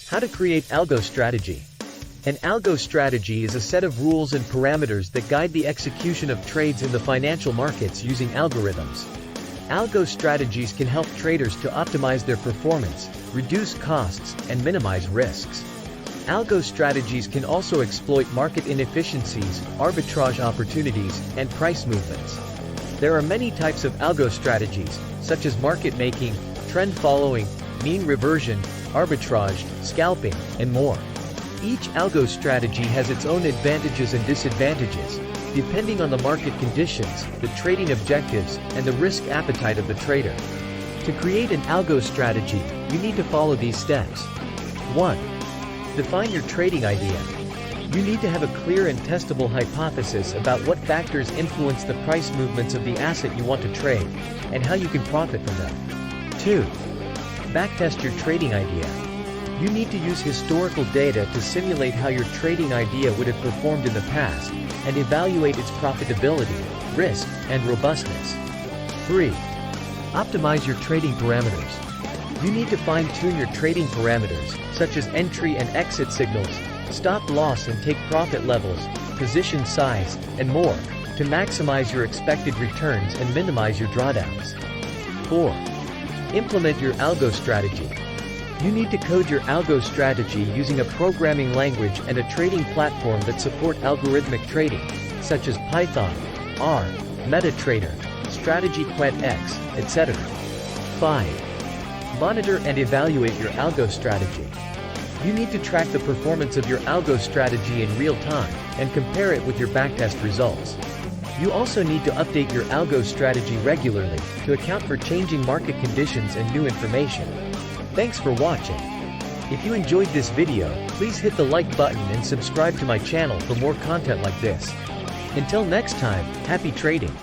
How to create algo strategy. An algo strategy is a set of rules and parameters that guide the execution of trades in the financial markets using algorithms. Algo strategies can help traders to optimize their performance, reduce costs, and minimize risks. Algo strategies can also exploit market inefficiencies, arbitrage opportunities, and price movements. There are many types of algo strategies, such as market making, trend following, mean reversion, arbitrage, scalping, and more. Each algo strategy has its own advantages and disadvantages, depending on the market conditions, the trading objectives, and the risk appetite of the trader. To create an algo strategy, you need to follow these steps. 1. Define your trading idea. You need to have a clear and testable hypothesis about what factors influence the price movements of the asset you want to trade, and how you can profit from them. 2. Backtest your trading idea. You need to use historical data to simulate how your trading idea would have performed in the past, and evaluate its profitability, risk, and robustness. 3. Optimize your trading parameters. You need to fine-tune your trading parameters, such as entry and exit signals, stop loss and take profit levels, position size, and more, to maximize your expected returns and minimize your drawdowns. 4. Implement your algo strategy. You need to code your algo strategy using a programming language and a trading platform that support algorithmic trading, such as Python, R, MetaTrader, Strategy Quant-X, etc. 5. Monitor and evaluate your algo strategy. You need to track the performance of your algo strategy in real time, and compare it with your backtest results. You also need to update your algo strategy regularly, to account for changing market conditions and new information. Thanks for watching. If you enjoyed this video, please hit the like button and subscribe to my channel for more content like this. Until next time, happy trading!